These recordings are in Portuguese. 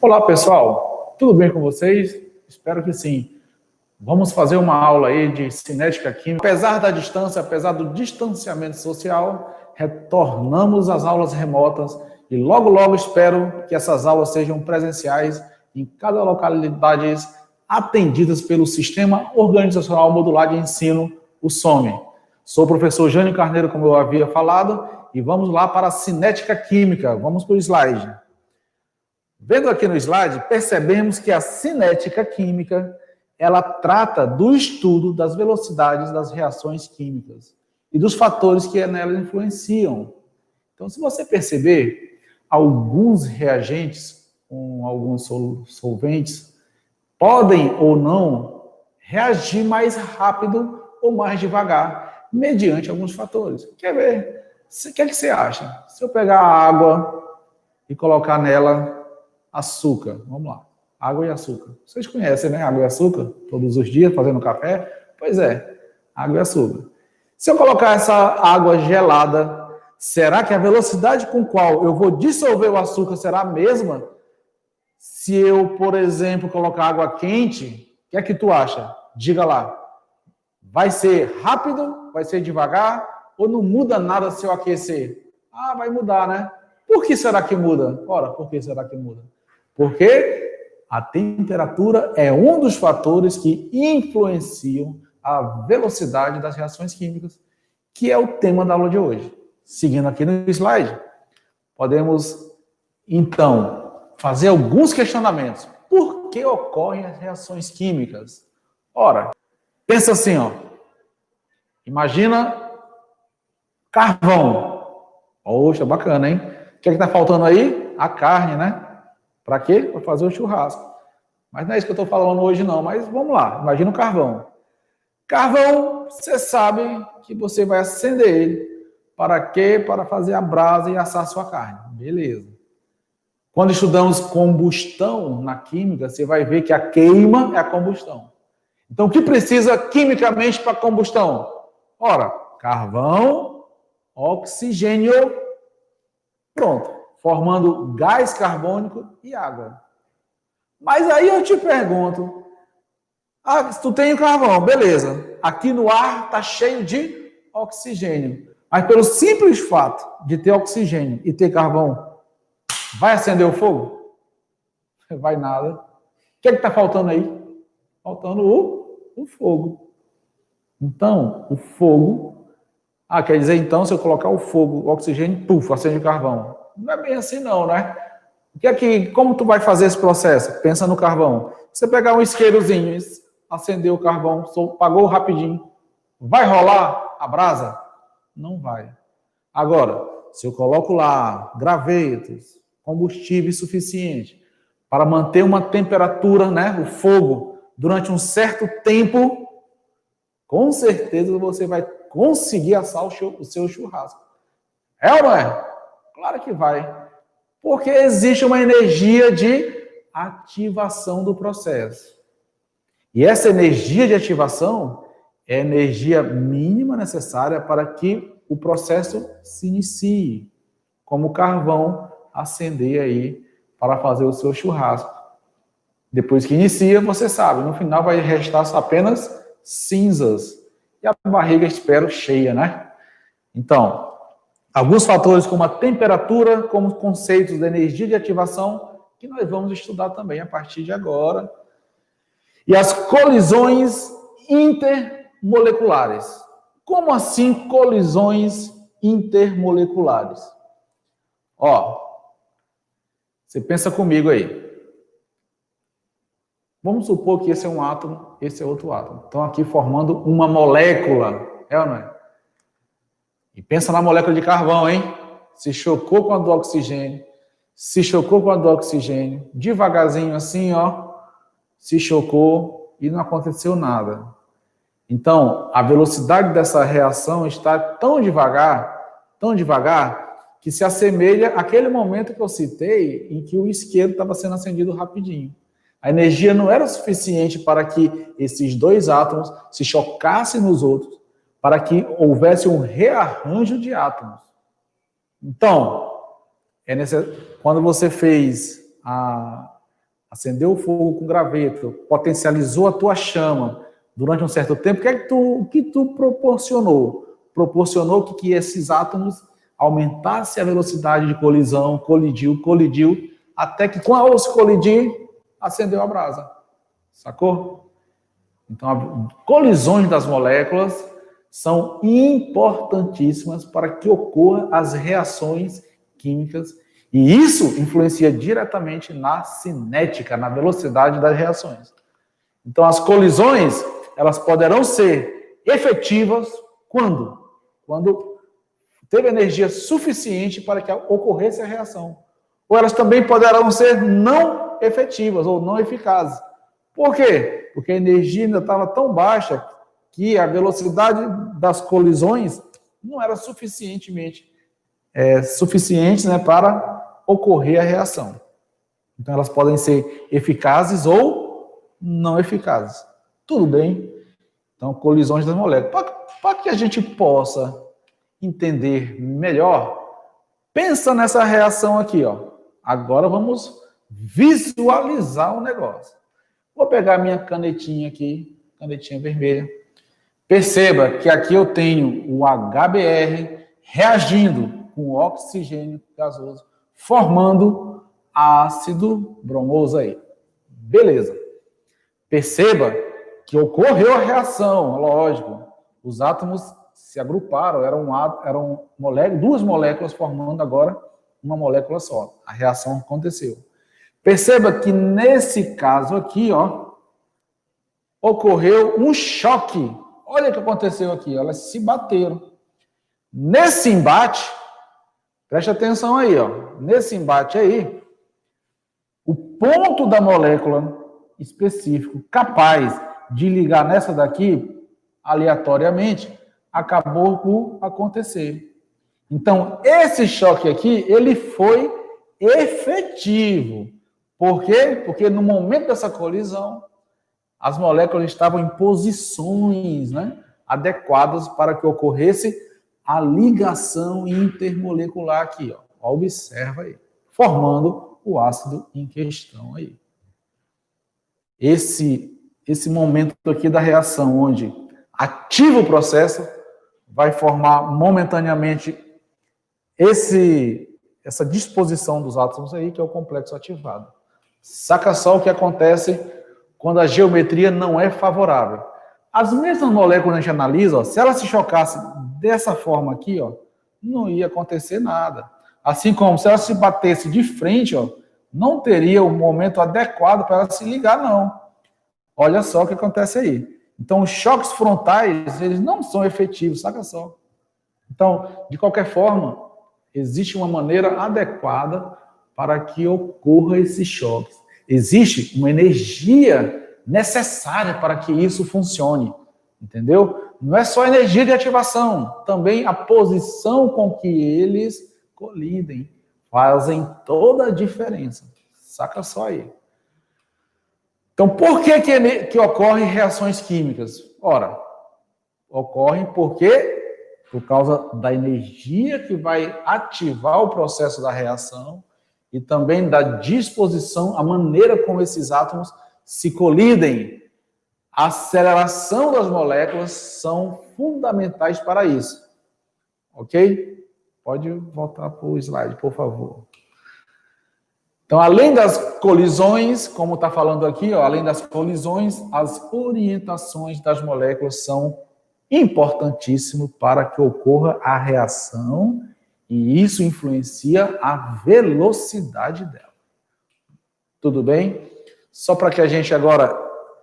Olá, pessoal. Tudo bem com vocês? Espero que sim. Vamos fazer uma aula aí de cinética química. Apesar da distância, apesar do distanciamento social, retornamos às aulas remotas e logo espero que essas aulas sejam presenciais em cada localidade atendidas pelo Sistema Organizacional Modular de Ensino, o SOME. Sou o professor Jânio Carneiro, como eu havia falado, e vamos lá para a cinética química. Vamos para o slide. Vendo aqui no slide, percebemos que a cinética química, ela trata do estudo das velocidades das reações químicas e dos fatores que nelas influenciam. Então, se você perceber, alguns reagentes com alguns solventes podem ou não reagir mais rápido ou mais devagar, mediante alguns fatores. Quer ver? O que você acha? Se eu pegar a água e colocar nela açúcar, vamos lá, água e açúcar. Vocês conhecem, né? Água e açúcar, todos os dias, fazendo café? Pois é, água e açúcar. Se eu colocar essa água gelada, será que a velocidade com qual eu vou dissolver o açúcar será a mesma? Se eu, por exemplo, colocar água quente, o que é que tu acha? Diga lá. Vai ser rápido? Vai ser devagar? Ou não muda nada se eu aquecer? Ah, vai mudar, né? Por que será que muda? Ora, por que será que muda? Porque a temperatura é um dos fatores que influenciam a velocidade das reações químicas, que é o tema da aula de hoje. Seguindo aqui no slide, podemos, então, fazer alguns questionamentos. Por que ocorrem as reações químicas? Ora, pensa assim, ó. Imagina carvão. Poxa, bacana, hein? O que é que tá faltando aí? A carne, né? Para quê? Para fazer o churrasco. Mas não é isso que eu estou falando hoje, não. Mas vamos lá, imagina o carvão. Carvão, você sabe que você vai acender ele. Para quê? Para fazer a brasa e assar a sua carne. Beleza. Quando estudamos combustão na química, você vai ver que a queima é a combustão. Então, o que precisa quimicamente para combustão? Ora, carvão, oxigênio, pronto. Formando gás carbônico e água. Mas aí eu te pergunto, se tu tem carvão, beleza, aqui no ar está cheio de oxigênio, mas pelo simples fato de ter oxigênio e ter carvão, vai acender o fogo? Vai nada. O que é que está faltando aí? Faltando o fogo. Então, o fogo, quer dizer então, se eu colocar o fogo, o oxigênio, acende o carvão. Não é bem assim não, né? Como tu vai fazer esse processo? Pensa no carvão. Você pegar um isqueirozinho, acender o carvão, apagou rapidinho. Vai rolar a brasa? Não vai. Agora, se eu coloco lá gravetos, combustível suficiente para manter uma temperatura, né, o fogo, durante um certo tempo, com certeza você vai conseguir assar o seu churrasco. É ou não é? Claro que vai. Porque existe uma energia de ativação do processo. E essa energia de ativação é a energia mínima necessária para que o processo se inicie. Como o carvão acender aí para fazer o seu churrasco. Depois que inicia, você sabe, no final vai restar apenas cinzas. E a barriga, espero, cheia, né? Então, alguns fatores como a temperatura, como conceitos da energia de ativação, que nós vamos estudar também a partir de agora. E as colisões intermoleculares. Como assim colisões intermoleculares? Você pensa comigo aí. Vamos supor que esse é um átomo, esse é outro átomo. Estão aqui formando uma molécula, é ou não é? E pensa na molécula de carvão, hein? Se chocou com a do oxigênio, se chocou com a do oxigênio, devagarzinho assim, se chocou e não aconteceu nada. Então, a velocidade dessa reação está tão devagar, que se assemelha àquele momento que eu citei, em que o isqueiro estava sendo acendido rapidinho. A energia não era suficiente para que esses dois átomos se chocassem nos outros, para que houvesse um rearranjo de átomos. Então, quando você fez acendeu o fogo com graveto, potencializou a tua chama durante um certo tempo, o que tu proporcionou? Proporcionou que esses átomos aumentassem a velocidade de colisão, colidiu, até que, ao se colidir, acendeu a brasa. Sacou? Então, colisões das moléculas são importantíssimas para que ocorram as reações químicas, e isso influencia diretamente na cinética, na velocidade das reações. Então, as colisões, elas poderão ser efetivas quando? Quando teve energia suficiente para que ocorresse a reação. Ou elas também poderão ser não efetivas ou não eficazes. Por quê? Porque a energia ainda estava tão baixa que a velocidade das colisões não era suficiente, né, para ocorrer a reação. Então, elas podem ser eficazes ou não eficazes. Tudo bem? Então, colisões das moléculas. Para que a gente possa entender melhor, pensa nessa reação aqui, ó. Agora vamos visualizar o negócio. Vou pegar minha canetinha aqui, canetinha vermelha. Perceba que aqui eu tenho o HBr reagindo com oxigênio gasoso, formando ácido bromoso aí. Beleza. Perceba que ocorreu a reação, lógico. Os átomos se agruparam, eram duas moléculas formando agora uma molécula só. A reação aconteceu. Perceba que nesse caso aqui, ó, ocorreu um choque. Olha o que aconteceu aqui, elas se bateram. Nesse embate, preste atenção aí, ó. Nesse embate aí, o ponto da molécula específico capaz de ligar nessa daqui, aleatoriamente, acabou por acontecer. Então, esse choque aqui, ele foi efetivo. Por quê? Porque no momento dessa colisão, as moléculas estavam em posições, né, adequadas para que ocorresse a ligação intermolecular aqui, ó. Observa aí, formando o ácido em questão aí. Esse momento aqui da reação, onde ativa o processo, vai formar momentaneamente essa disposição dos átomos aí, que é o complexo ativado. Saca só o que acontece quando a geometria não é favorável. As mesmas moléculas que a gente analisa, ó, se elas se chocassem dessa forma aqui, ó, não ia acontecer nada. Assim como se elas se batessem de frente, ó, não teria o momento adequado para elas se ligar, não. Olha só o que acontece aí. Então, os choques frontais, eles não são efetivos, saca só. Então, de qualquer forma, existe uma maneira adequada para que ocorra esses choques. Existe uma energia necessária para que isso funcione, entendeu? Não é só energia de ativação, também a posição com que eles colidem fazem toda a diferença. Saca só aí. Então, por que ocorrem reações químicas? Ora, ocorrem por causa da energia que vai ativar o processo da reação e também da disposição, a maneira como esses átomos se colidem. A aceleração das moléculas são fundamentais para isso. Ok? Pode voltar para o slide, por favor. Então, além das colisões, como está falando aqui, ó, além das colisões, as orientações das moléculas são importantíssimas para que ocorra a reação e isso influencia a velocidade dela. Tudo bem? Só para que a gente agora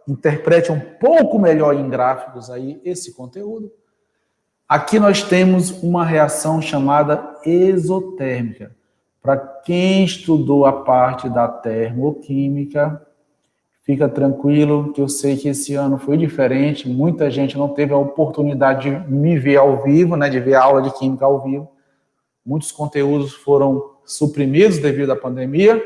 interprete um pouco melhor em gráficos aí esse conteúdo. Aqui nós temos uma reação chamada exotérmica. Para quem estudou a parte da termoquímica, fica tranquilo, que eu sei que esse ano foi diferente. Muita gente não teve a oportunidade de me ver ao vivo, né, de ver a aula de química ao vivo. Muitos conteúdos foram suprimidos devido à pandemia,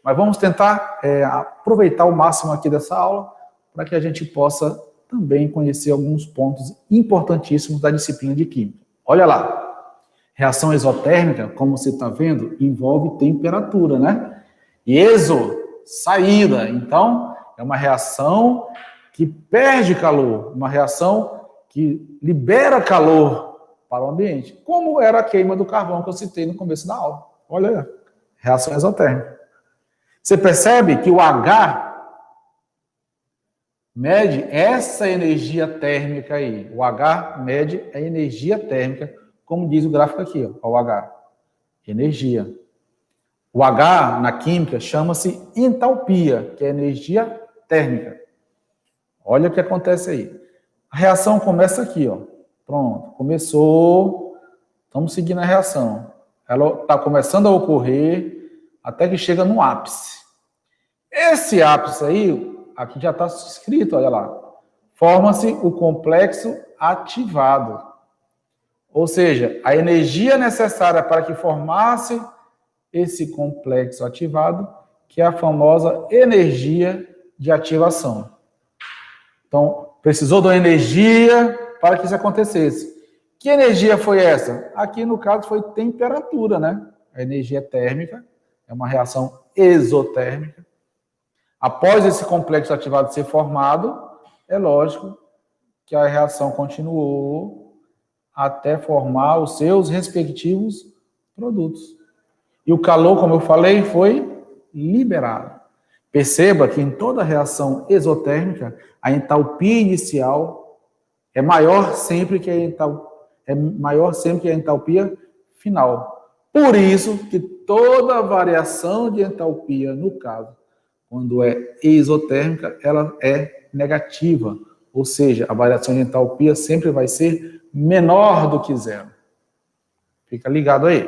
mas vamos tentar aproveitar o máximo aqui dessa aula para que a gente possa também conhecer alguns pontos importantíssimos da disciplina de química. Olha lá. Reação exotérmica, como você está vendo, envolve temperatura, né? E exo Saída. Então, é uma reação que perde calor, uma reação que libera calor para o ambiente, como era a queima do carvão que eu citei no começo da aula. Olha aí, reação exotérmica. Você percebe que o H mede essa energia térmica aí. O H mede a energia térmica, como diz o gráfico aqui, ó, o H. Energia. O H, na química, chama-se entalpia, que é energia térmica. Olha o que acontece aí. A reação começa aqui, ó. Pronto, começou. Estamos seguindo a reação. Ela está começando a ocorrer até que chega no ápice. Esse ápice aí, aqui já está escrito, olha lá. Forma-se o complexo ativado. Ou seja, a energia necessária para que formasse esse complexo ativado, que é a famosa energia de ativação. Então, precisou de uma energia para que isso acontecesse. Que energia foi essa? Aqui, no caso, foi temperatura, né? A energia térmica é uma reação exotérmica. Após esse complexo ativado ser formado, é lógico que a reação continuou até formar os seus respectivos produtos. E o calor, como eu falei, foi liberado. Perceba que em toda reação exotérmica, a entalpia inicial é maior sempre que a entalpia final. Por isso que toda variação de entalpia, no caso, quando é exotérmica, ela é negativa. Ou seja, a variação de entalpia sempre vai ser menor do que zero. Fica ligado aí.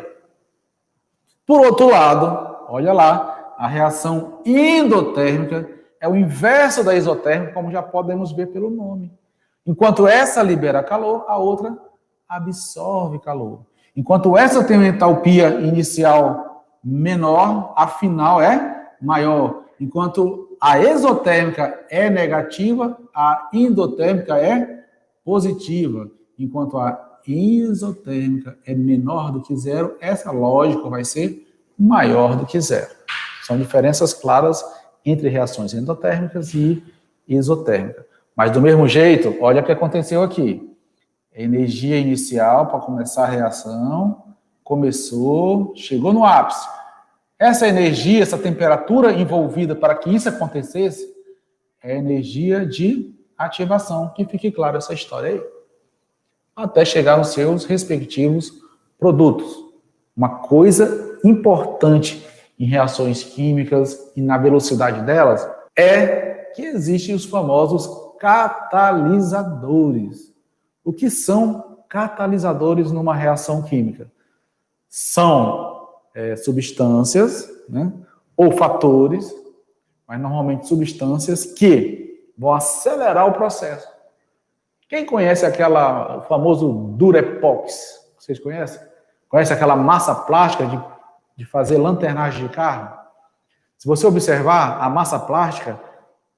Por outro lado, olha lá, a reação endotérmica é o inverso da exotérmica, como já podemos ver pelo nome. Enquanto essa libera calor, a outra absorve calor. Enquanto essa tem uma entalpia inicial menor, a final é maior. Enquanto a exotérmica é negativa, a endotérmica é positiva. Enquanto a isotérmica é menor do que zero, essa lógica vai ser maior do que zero. São diferenças claras entre reações endotérmicas e isotérmicas. Mas do mesmo jeito, olha o que aconteceu aqui. Energia inicial para começar a reação, começou, chegou no ápice. Essa energia, essa temperatura envolvida para que isso acontecesse, é energia de ativação. Que fique claro essa história aí. Até chegar aos seus respectivos produtos. Uma coisa importante em reações químicas e na velocidade delas é que existem os famosos catalisadores. O que são catalisadores numa reação química? São substâncias, né, ou fatores, mas normalmente substâncias que vão acelerar o processo. Quem conhece o famoso Durepox? Vocês conhecem? Conhece aquela massa plástica de fazer lanternagem de carro? Se você observar, a massa plástica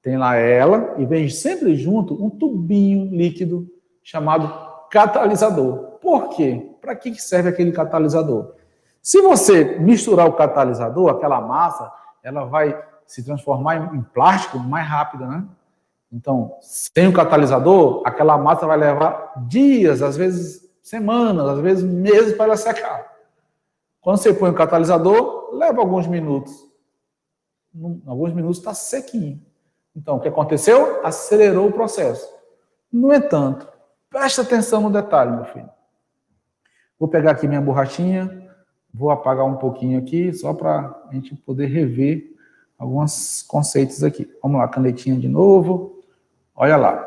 tem lá ela e vem sempre junto um tubinho líquido chamado catalisador. Por quê? Para que serve aquele catalisador? Se você misturar o catalisador, aquela massa, ela vai se transformar em plástico mais rápido, né? Então, sem o catalisador, aquela massa vai levar dias, às vezes semanas, às vezes meses para ela secar. Quando você põe o catalisador, leva alguns minutos. Em alguns minutos está sequinho. Então, o que aconteceu? Acelerou o processo. No entanto, preste atenção no detalhe, meu filho. Vou pegar aqui minha borrachinha, vou apagar um pouquinho aqui, só para a gente poder rever alguns conceitos aqui. Vamos lá, canetinha de novo. Olha lá.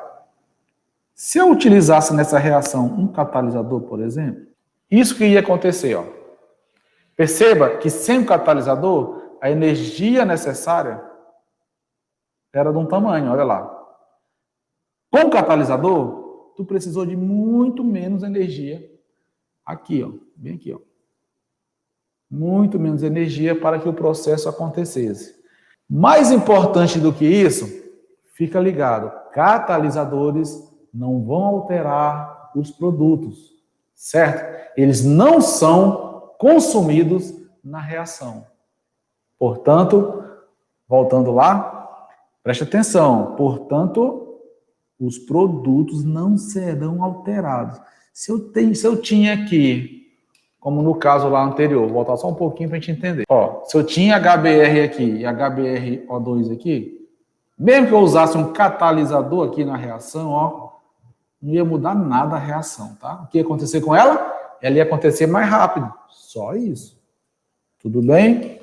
Se eu utilizasse nessa reação um catalisador, por exemplo, isso que ia acontecer, ó. Perceba que sem o catalisador, a energia necessária era de um tamanho, olha lá. Com o catalisador, tu precisou de muito menos energia. Aqui, ó, bem aqui, ó. Muito menos energia para que o processo acontecesse. Mais importante do que isso, fica ligado, catalisadores não vão alterar os produtos, certo? Eles não são consumidos na reação. Portanto, voltando lá, preste atenção. Portanto, os produtos não serão alterados. Se eu tinha aqui, como no caso lá anterior, vou voltar só um pouquinho para a gente entender. Ó, se eu tinha HBr aqui e HBrO2 aqui, mesmo que eu usasse um catalisador aqui na reação, ó, não ia mudar nada a reação, tá? O que ia acontecer com ela? Ela ia acontecer mais rápido. Só isso. Tudo bem?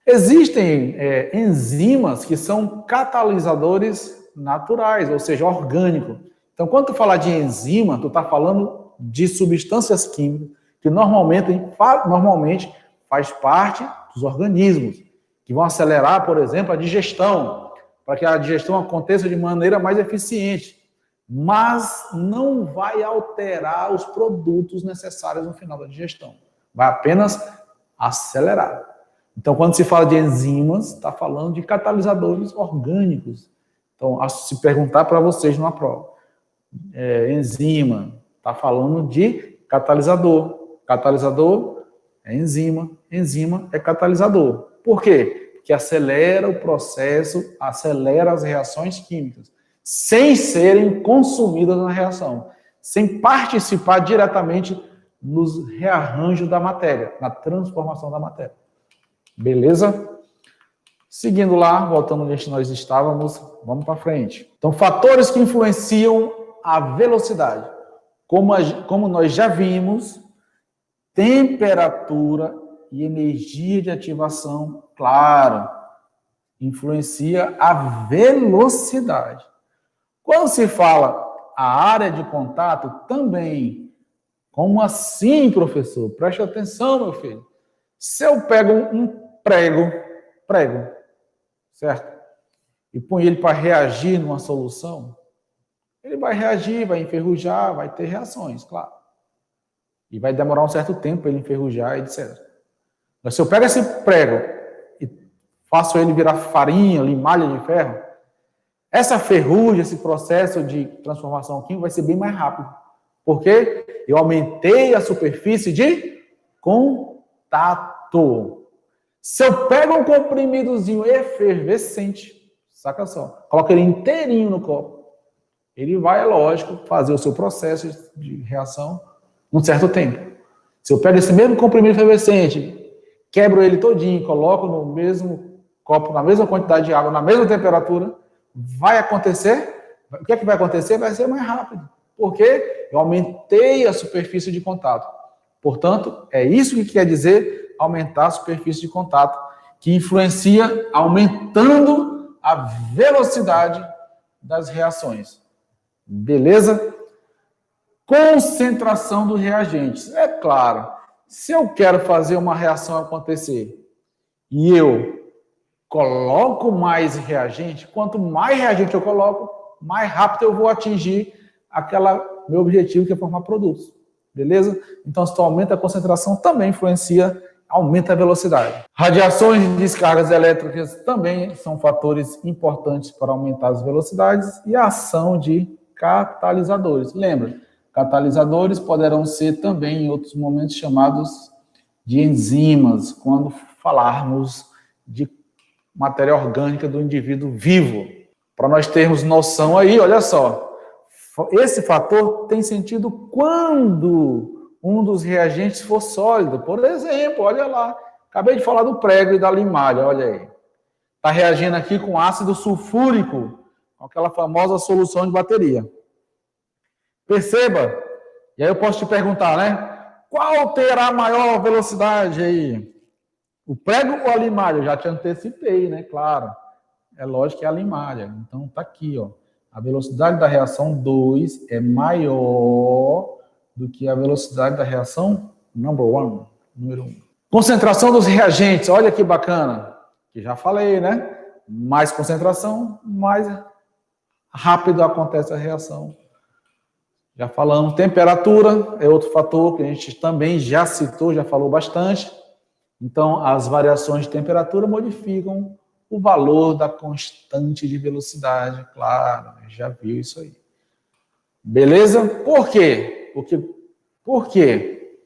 Existem enzimas que são catalisadores naturais, ou seja, orgânicos. Então, quando tu falar de enzima, tu está falando de substâncias químicas que normalmente faz parte dos organismos, que vão acelerar, por exemplo, a digestão, para que a digestão aconteça de maneira mais eficiente, mas não vai alterar os produtos necessários no final da digestão. Vai apenas acelerar. Então, quando se fala de enzimas, está falando de catalisadores orgânicos. Então, se perguntar para vocês numa prova, enzima, está falando de catalisador. Catalisador é enzima, enzima é catalisador. Por quê? Porque acelera o processo, acelera as reações químicas, sem serem consumidas na reação, sem participar diretamente nos rearranjos da matéria, na transformação da matéria. Beleza? Seguindo lá, voltando onde nós estávamos, vamos para frente. Então, fatores que influenciam a velocidade. Como nós já vimos, temperatura e energia de ativação, claro, influencia a velocidade. Quando se fala a área de contato, também. Como assim, professor? Preste atenção, meu filho. Se eu pego um prego, certo? E põe ele para reagir numa solução, ele vai reagir, vai enferrujar, vai ter reações, claro. E vai demorar um certo tempo para ele enferrujar, etc. Mas se eu pego esse prego e faço ele virar farinha, limalha de ferro, essa ferrugem, esse processo de transformação química vai ser bem mais rápido. Porque eu aumentei a superfície de contato. Se eu pego um comprimidozinho efervescente, saca só, coloco ele inteirinho no copo, ele vai, é lógico, fazer o seu processo de reação num certo tempo. Se eu pego esse mesmo comprimido efervescente, quebro ele todinho, coloco no mesmo copo, na mesma quantidade de água, na mesma temperatura, vai acontecer, o que é que vai acontecer? Vai ser mais rápido. Porque eu aumentei a superfície de contato. Portanto, é isso que quer dizer aumentar a superfície de contato, que influencia aumentando a velocidade das reações. Beleza? Concentração dos reagentes. É claro, se eu quero fazer uma reação acontecer e eu coloco mais reagente, quanto mais reagente eu coloco, mais rápido eu vou atingir meu objetivo, que é formar produtos. Beleza? Então, se tu aumenta a concentração, também influencia, aumenta a velocidade. Radiações e descargas elétricas também são fatores importantes para aumentar as velocidades e a ação de catalisadores. Lembra, catalisadores poderão ser também, em outros momentos, chamados de enzimas, quando falarmos de matéria orgânica do indivíduo vivo. Para nós termos noção aí, olha só, esse fator tem sentido quando um dos reagentes for sólido. Por exemplo, olha lá, acabei de falar do prego e da limalha, olha aí. Está reagindo aqui com ácido sulfúrico, com aquela famosa solução de bateria. Perceba, e aí eu posso te perguntar, né? Qual terá maior velocidade aí? O prego ou a limalha? Eu já te antecipei, né? Claro, é lógico que é a limalha. Então tá aqui, ó. A velocidade da reação 2 é maior do que a velocidade da reação número 1. Concentração dos reagentes, olha que bacana. Que já falei, né? Mais concentração, mais rápido acontece a reação. Já falamos. Temperatura é outro fator que a gente também já citou, já falou bastante. Então, as variações de temperatura modificam o valor da constante de velocidade, claro, já viu isso aí. Beleza? Por quê? Porque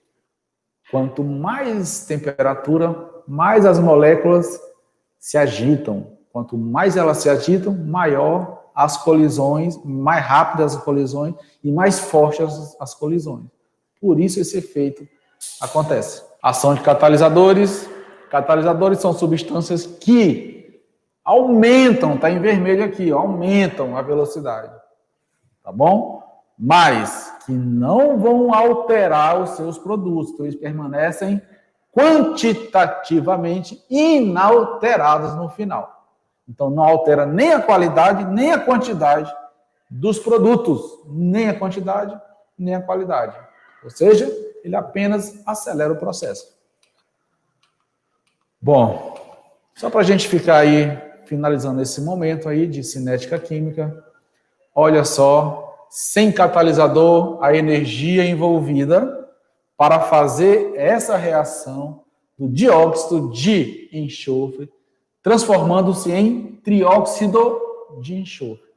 quanto mais temperatura, mais as moléculas se agitam. quanto mais elas se agitam, maior as colisões, mais rápidas as colisões e mais fortes as colisões. Por isso esse efeito acontece. Ação de catalisadores. Catalisadores são substâncias que aumentam, está em vermelho aqui, aumentam a velocidade. Tá bom? Mas que não vão alterar os seus produtos. Então, eles permanecem quantitativamente inalterados no final. Então, não altera nem a qualidade, nem a quantidade dos produtos, nem a quantidade, nem a qualidade. Ou seja, ele apenas acelera o processo. Bom, só para a gente ficar aí, finalizando esse momento aí de cinética química, olha só, sem catalisador, a energia envolvida para fazer essa reação do dióxido de enxofre, transformando-se em trióxido de enxofre.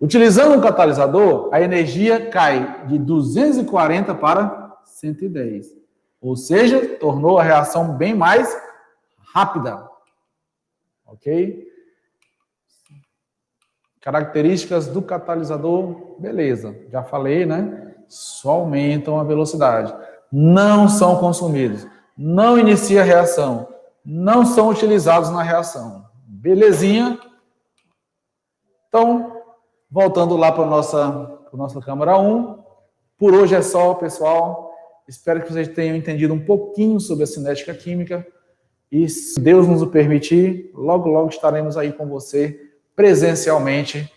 Utilizando um catalisador, a energia cai de 240 para 110. Ou seja, tornou a reação bem mais rápida. Ok? Características do catalisador, beleza. Já falei, né? Só aumentam a velocidade. Não são consumidos. Não inicia a reação. Não são utilizados na reação. Belezinha? Então, voltando lá para a nossa câmara 1. Por hoje é só, pessoal. Espero que vocês tenham entendido um pouquinho sobre a cinética química. E, se Deus nos o permitir, logo, logo estaremos aí com você presencialmente.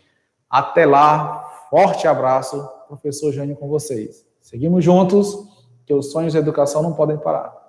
Até lá, forte abraço, professor Jânio com vocês. Seguimos juntos, que os sonhos da educação não podem parar.